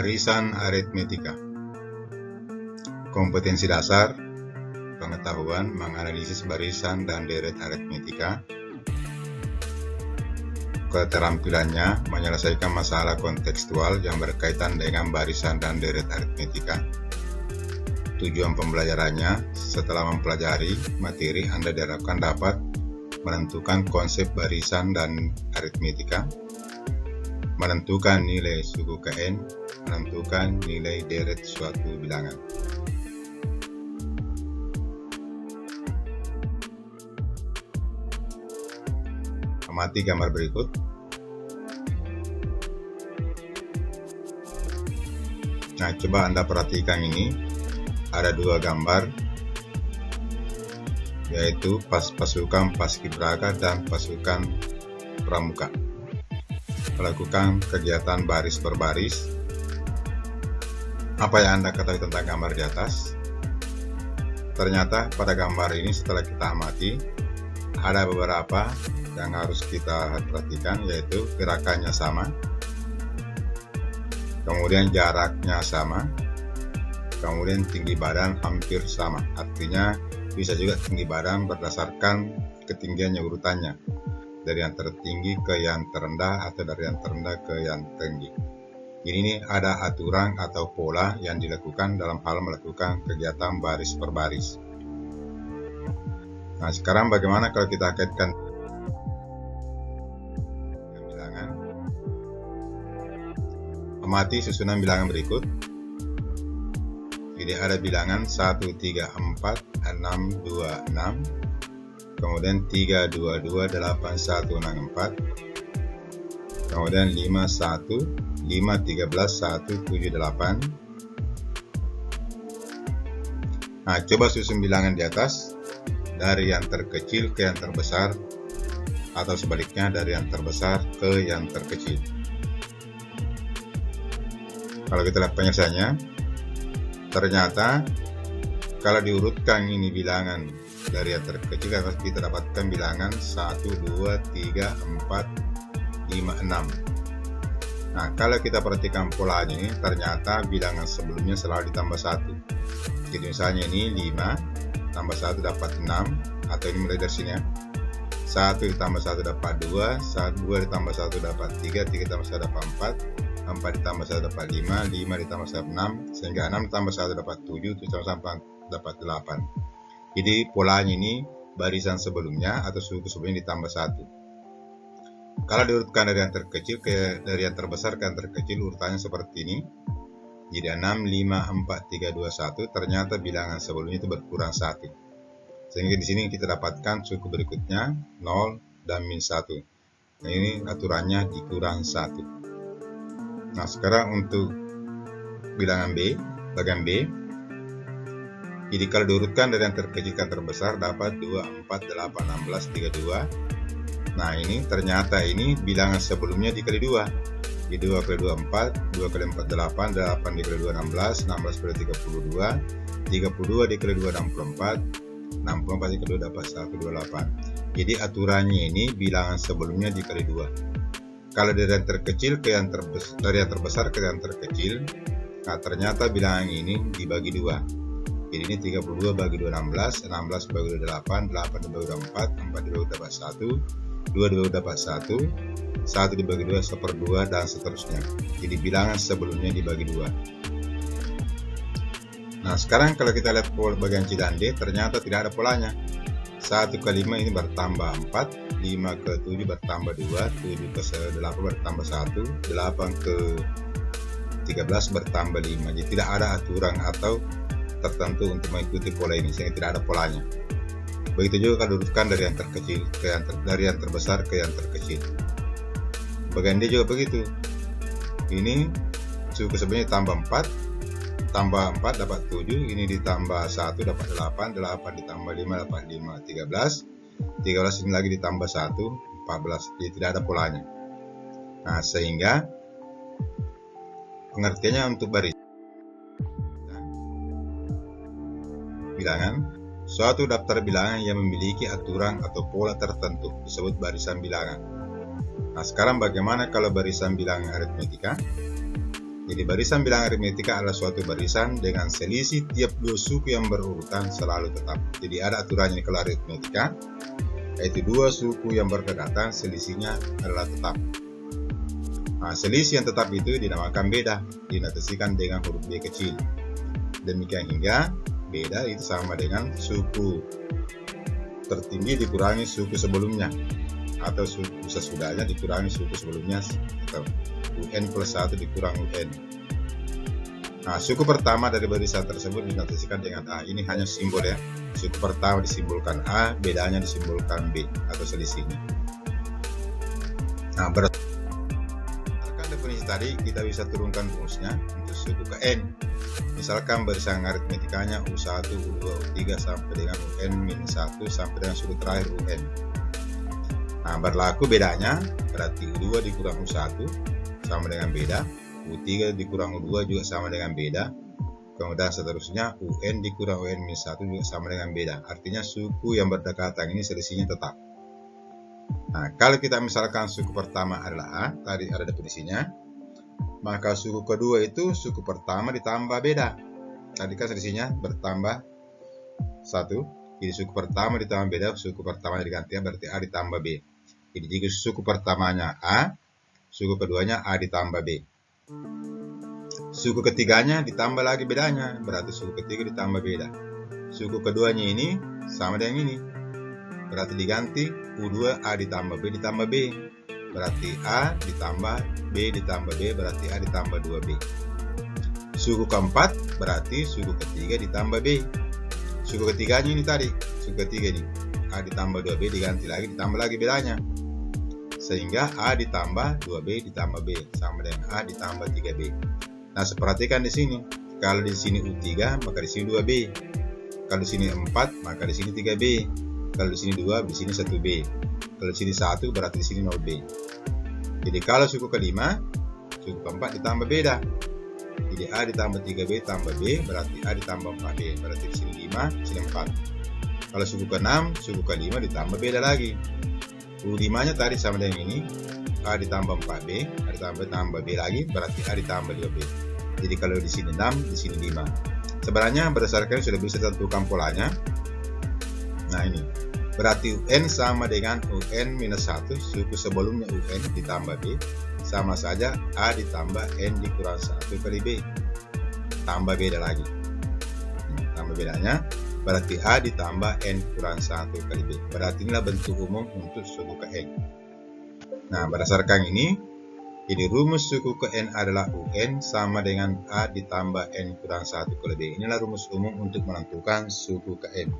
Barisan aritmetika. Kompetensi dasar, pengetahuan menganalisis barisan dan deret aritmetika. Keterampilannya menyelesaikan masalah kontekstual yang berkaitan dengan barisan dan deret aritmetika. Tujuan pembelajarannya, setelah mempelajari materi, Anda diharapkan dapat menentukan konsep barisan dan aritmetika, menentukan nilai suku Kn, menentukan nilai deret suatu bilangan. Amati gambar berikut. Nah, coba Anda perhatikan ini. Ada dua gambar, yaitu pasukan paskibraka dan pasukan pramuka. Melakukan kegiatan baris per baris. Apa yang Anda ketahui tentang gambar di atas? Ternyata pada gambar ini setelah kita amati, ada beberapa yang harus kita perhatikan, yaitu gerakannya sama, kemudian jaraknya sama, kemudian tinggi badan hampir sama. Artinya bisa juga tinggi badan berdasarkan ketinggiannya urutannya, dari yang tertinggi ke yang terendah atau dari yang terendah ke yang tinggi. Ini ada aturan atau pola yang dilakukan dalam hal melakukan kegiatan baris per baris. Nah, sekarang bagaimana kalau kita kaitkan bilangan? Amati susunan bilangan berikut. Jadi ada bilangan 1, 3, 4, 6, 2, 6, kemudian 3, 2, 2, 8, 1, 6, 4, kemudian 5, 1, 5, 13, 1, 7, 8. Nah, coba susun bilangan di atas, dari yang terkecil ke yang terbesar, atau sebaliknya dari yang terbesar ke yang terkecil. Kalau kita lihat penyelesaiannya, ternyata kalau diurutkan ini bilangan dari yang terkecil, kita dapatkan bilangan 1, 2, 3, 4, 5, 6. Nah, kalau kita perhatikan polanya ini, ternyata bilangan sebelumnya selalu ditambah 1. Jadi misalnya ini 5 tambah 1 dapat 6, atau ini mulai dari sini ya. 1 ditambah 1 dapat 2, 2 ditambah 1 dapat 3, 3 ditambah 1 dapat 4, 4 ditambah 1 dapat 5, 5 ditambah 1 6, sehingga 6 ditambah 1 dapat 7, 7 ditambah 1 dapat 8. Jadi polanya ini barisan sebelumnya atau suku sebelumnya ditambah 1. Kalau diurutkan dari yang terkecil dari yang terbesar ke yang terkecil, urutannya seperti ini. Jadi 6, 5, 4, 3, 2, 1, ternyata bilangan sebelumnya itu berkurang 1. Sehingga di sini kita dapatkan suku berikutnya 0 dan min 1. Nah, ini aturannya dikurang 1. Nah, sekarang untuk bilangan B, bagian B. Jadi kalau diurutkan dari yang terkecil ke yang terbesar dapat 2, 4, 8, 16, 32. Nah, ini ternyata ini bilangan sebelumnya dikali 2. Jadi 2 kali 2 4, 2 kali 4 8, 8 dikali 2 16, 16 kali 32, 32 dikali 2 64, 64 dikali 2 dapat 128. Jadi aturannya ini bilangan sebelumnya dikali 2. Kalau dari yang terkecil ke yang terbesar, dari yang terbesar ke yang terkecil, nah ternyata bilangan ini dibagi 2. Jadi ini 32 bagi 2 16, 16 bagi 2 8, 8 dibagi 2 4, 4 dibagi 2 dapat 1, 2 dibagi 2 dapat 1, 1 dibagi 2 1/2, dan seterusnya. Jadi bilangan sebelumnya dibagi 2. Nah, sekarang kalau kita lihat pola bagian C dan D, ternyata tidak ada polanya. 1 ke 5 ini bertambah 4, 5 ke 7 bertambah 2, 7 ke 8 bertambah 1, 8 ke 13 bertambah 5. Jadi tidak ada aturan atau tertentu untuk mengikuti pola ini, sehingga tidak ada polanya. Begitu juga kalau diurutkan dari yang terkecil ke dari yang terbesar ke yang terkecil. Bagian D juga begitu. Ini suku sebelumnya tambah 4, tambah 4 dapat 7, ini ditambah 1 dapat 8, 8 ditambah 5 dapat 5, 13, 13 ini lagi ditambah 1, 14. Jadi tidak ada polanya. Nah, sehingga pengertiannya untuk baris bilangan, suatu daftar bilangan yang memiliki aturan atau pola tertentu disebut barisan bilangan. Nah, sekarang bagaimana kalau barisan bilangan aritmetika? Jadi barisan bilangan aritmetika adalah suatu barisan dengan selisih tiap dua suku yang berurutan selalu tetap. Jadi ada aturannya kalau aritmetika, yaitu dua suku yang berdekatan selisihnya adalah tetap. Nah, selisih yang tetap itu dinamakan beda, dinotasikan dengan huruf B kecil. Demikian hingga beda itu sama dengan suku tertinggi dikurangi suku sebelumnya, atau suku sesudahnya dikurangi suku sebelumnya, atau UN plus 1 dikurang UN. Nah, suku pertama dari barisan tersebut dinotasikan dengan A. Ini hanya simbol ya. Suku pertama disimbolkan A, bedanya disimbolkan B atau selisihnya. Nah, berdasarkan definisi tadi, kita bisa turunkan rumusnya untuk suku ke N. Misalkan barisan aritmetikanya U1, U2, U3 sampai dengan UN-1 sampai dengan suku terakhir UN. Nah, berlaku bedanya, berarti U2 dikurang U1 sama dengan beda, U3 dikurang U2 juga sama dengan beda, kemudian seterusnya UN dikurang UN-1 juga sama dengan beda. Artinya suku yang berdekatan ini selisihnya tetap. Nah, kalau kita misalkan suku pertama adalah A, tadi ada definisinya, maka suku kedua itu suku pertama ditambah beda. Tadi kan selisihnya bertambah 1, jadi suku pertama ditambah beda, suku pertama diganti berarti A ditambah B. Jadi jika suku pertamanya A, suku keduanya A ditambah B. Suku ketiganya ditambah lagi bedanya, berarti suku ketiga ditambah beda. Suku keduanya ini sama dengan ini, berarti diganti U2 A ditambah B ditambah B. Berarti A ditambah B ditambah B, berarti A ditambah 2B. Suku keempat berarti suku ketiga ditambah B. Suku ketiganya ini tadi, suku ketiga ini A ditambah 2B diganti lagi, ditambah lagi bedanya. Sehingga A ditambah 2B ditambah B sama dengan A ditambah 3B. Nah, perhatikan di sini. Kalau di sini U3, maka di sini 2B. Kalau di sini 4, maka di sini 3B. Kalau di sini 2, di sini 1B. Kalau di sini 1, berarti di sini 0B. Jadi kalau suku kelima, suku keempat ditambah beda. Jadi A ditambah 3B tambah B, berarti A ditambah 4B. Berarti di sini 5, di sini 4. Kalau suku ke-6, suku ke-5 ditambah beda lagi. U5-nya tadi sama dengan ini, A ditambah 4B, A ditambah B lagi, berarti A ditambah 2B. Jadi kalau di sini 6, di sini 5. Sebenarnya berdasarkan sudah bisa tentukan polanya. Nah ini, berarti UN sama dengan UN-1, suku sebelumnya UN ditambah B, sama saja A ditambah N dikurang 1 kali B. Tambah beda lagi. Tambah bedanya, berarti A ditambah N kurang 1 kali B. Berarti inilah bentuk umum untuk suku ke N. Nah, berdasarkan ini, jadi rumus suku ke N adalah UN sama dengan A ditambah N kurang 1 kali B. Inilah rumus umum untuk menentukan suku ke N.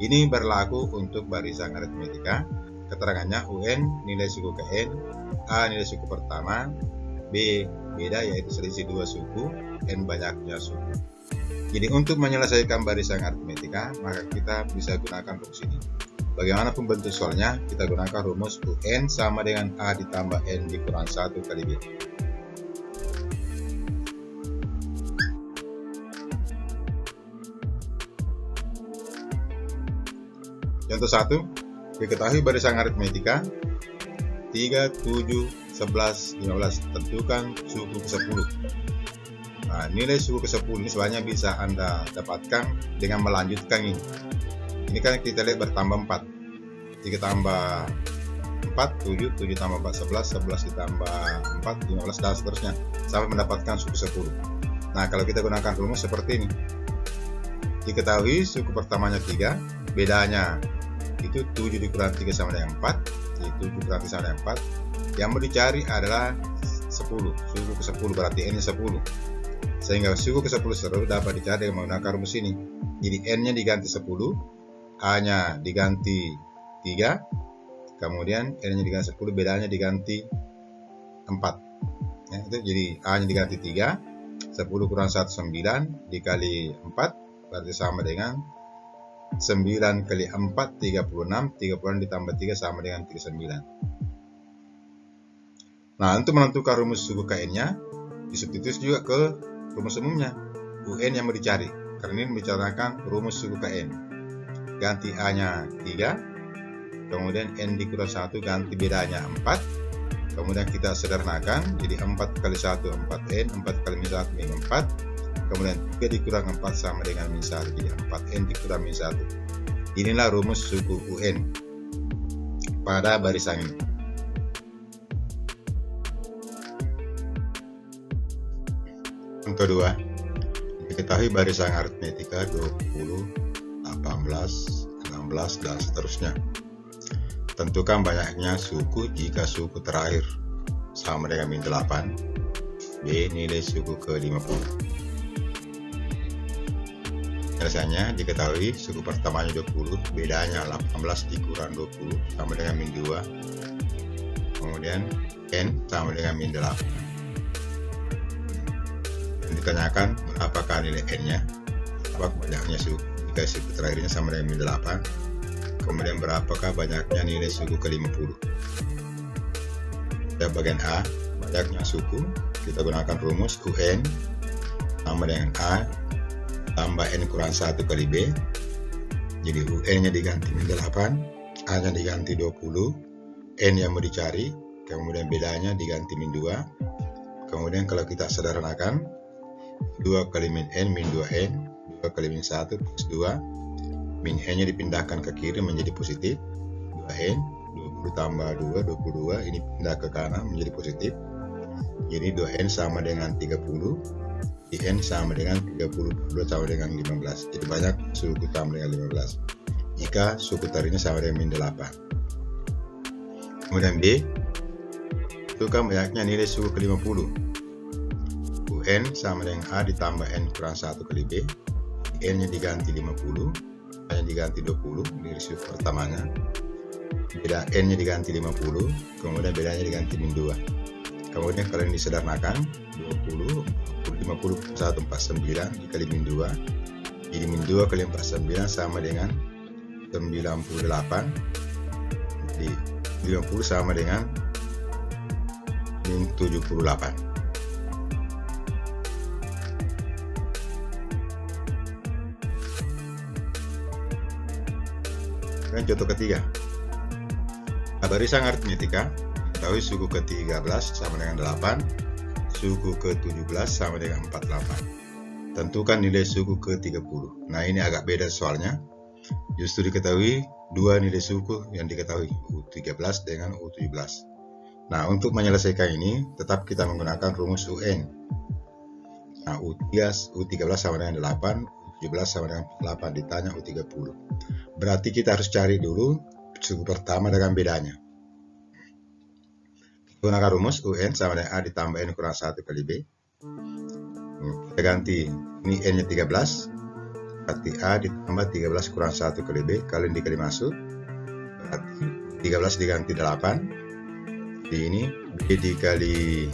Ini berlaku untuk barisan aritmetika. Keterangannya UN nilai suku ke N, A nilai suku pertama, B beda yaitu selisih dua suku, N banyaknya suku. Jadi untuk menyelesaikan barisan aritmetika, maka kita bisa gunakan rumus ini. Bagaimanapun bentuk soalnya, kita gunakan rumus UN sama dengan A ditambah N dikurang 1 kali B. Contoh 1, diketahui barisan aritmetika 3, 7, 11, 15. Tentukan suku ke-10. Nah, nilai suku ke-10 ini sebenarnya bisa Anda dapatkan dengan melanjutkan ini. Ini kan kita lihat bertambah 4. 3 tambah 4, 7, 7 tambah 4, 11, 11 ditambah 4, 15, dan seterusnya sampai mendapatkan suku 10. Nah, kalau kita gunakan rumus seperti ini. Diketahui suku pertamanya 3, bedanya itu 7 dikurang 3 sama dengan 4, jadi 7 dikurang 3 sama dengan 4. Yang mau dicari adalah 10, suku ke-10 berarti N-nya 10. Sehingga suku ke-10 selalu dapat dicari dengan menggunakan rumus ini. Jadi N-nya diganti 10, A-nya diganti 3, kemudian N-nya diganti 10, bedanya diganti 4. Ya, itu jadi A-nya diganti 3, 10 kurang 1, 9, dikali 4, berarti sama dengan 9 kali 4, 36, 36 ditambah 3 sama dengan 39. Nah, untuk menentukan rumus suku ke N-nya, disubstitusi juga ke rumus umumnya, UN yang mau dicari. Karena ini membicarakan rumus suku ke N. Ganti A-nya 3, kemudian N dikurang 1 ganti bedanya 4, Kemudian kita sederhanakan, jadi 4 kali 1 4n, 4 kali min 1 min 4, kemudian 3 dikurang 4 sama dengan min 1, jadi 4n dikurang min 1. Inilah rumus suku UN pada barisan ini. Yang kedua, diketahui barisan aritmetika 20, 18, 16, dan seterusnya. Tentukan banyaknya suku jika suku terakhir sama dengan min 8. B. Nilai suku ke 50. Biasanya diketahui suku pertamanya 20, bedanya 18 dikurang 20 sama dengan min 2. Kemudian N sama dengan min 8. Dan ditanyakan berapakah nilai N-nya, berapa banyaknya suku jika suku terakhirnya sama dengan min 8. Kemudian berapakah banyaknya nilai suku ke 50. Pada bagian A, banyaknya suku, kita gunakan rumus UN sama dengan A tambah N kurang 1 kali B. Jadi UN nya diganti min 8, A nya diganti 20, N yang mau dicari, kemudian bedanya diganti min 2. Kemudian kalau kita sederhanakan, 2 kali min N min 2N, 2 kali min 1 plus 2, min N nya dipindahkan ke kiri menjadi positif, 2N, 20 tambah 2, 22, ini pindah ke kanan menjadi positif. Jadi 2N sama dengan 30, N sama dengan 30, 2 sama dengan 15. Jadi banyak suku sama dengan 15 jika suku terakhirnya sama dengan min 8. Kemudian B, tentukan banyaknya nilai suku ke 50. UN sama dengan A ditambah N kurang 1 kali B, N nya diganti 50, A-nya diganti 20, dari suku pertamanya, beda N nya diganti 50, kemudian bedanya diganti min 2. Kemudian kalian disederhanakan, 20, 50 1 49 dikali min 2, jadi min 2 kali 49 sama dengan 98, jadi 50 sama dengan min 78. Dan contoh ketiga, barisan aritmetika, ketahui suku ke-13 sama dengan 8, suku ke-17 sama dengan 48. Tentukan nilai suku ke-30. Nah, ini agak beda soalnya. Justru diketahui dua nilai suku yang diketahui, U13 dengan U17. Nah, untuk menyelesaikan ini, tetap kita menggunakan rumus UN. Nah, U13 sama dengan 8, U17 sama dengan 8, ditanya U30. Berarti kita harus cari dulu suku pertama dengan bedanya. Gunakan rumus UN sama dengan A ditambah N kurang 1 kali B. Kita ganti, ini N nya 13, berarti A ditambah 13 kurang 1 kali B, kalian dikali masuk, berarti 13 diganti 8, di ini B dikali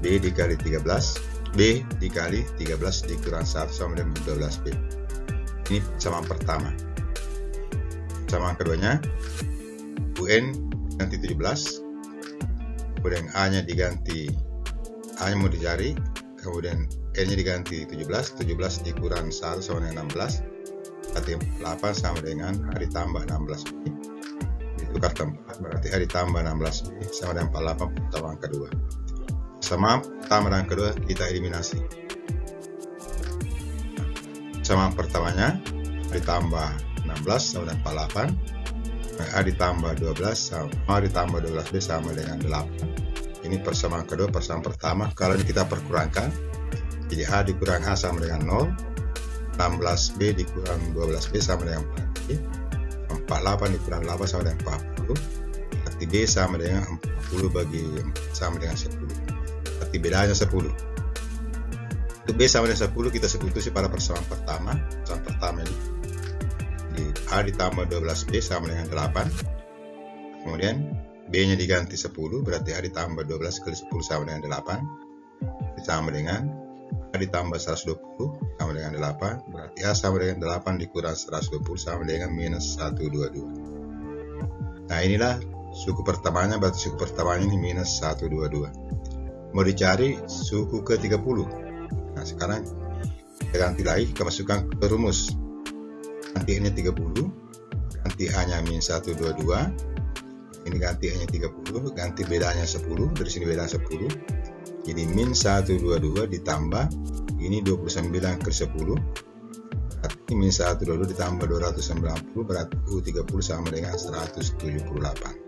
13, B dikali 13 dikurang 1 sama dengan 12B. Ini persamaan pertama. Persamaan keduanya, UN ganti 17, kemudian A nya diganti, A nya mau dicari, kemudian N nya diganti 17, 17 dikurang 1 sama dengan 16, berarti 8 sama dengan A ditambah 16B, ditukar tempat, berarti A ditambah 16B sama dengan 48 persamaan kedua. Persamaan pertama dan kedua kita eliminasi. Persamaan pertamanya A ditambah 16 sama dengan 48, A ditambah 12 sama A ditambah 12B sama dengan 8. Ini persamaan kedua, persamaan pertama. Kalau kita perkurangkan, jadi A dikurang A sama dengan 0, 16B dikurang 12B sama dengan 4B, 48 dikurang 8 sama dengan 40, berarti B sama dengan 40 bagi 4 sama dengan 10, berarti bedanya 10. Untuk B sama dengan 10 kita substitusi pada persamaan pertama. Persamaan pertama ini di A ditambah 12B sama dengan 8, kemudian B nya diganti 10, berarti A ditambah 12 kali 10 sama dengan 8, ditambah dengan A ditambah 120 sama dengan 8, berarti A sama dengan 8 dikurang 120 sama dengan minus 122. Nah, inilah suku pertamanya, berarti suku pertamanya ini minus 122. Mau dicari suku ke-30. Nah, sekarang kita ganti lagi, kita masukkan ke rumus. Ganti N nya 30, ganti A nya min 122, ini ganti hanya 30, ganti bedanya 10, dari sini beda 10, jadi min 122 ditambah ini 29 ke 10, berarti min 122 ditambah 290 berarti U30 sama dengan 178.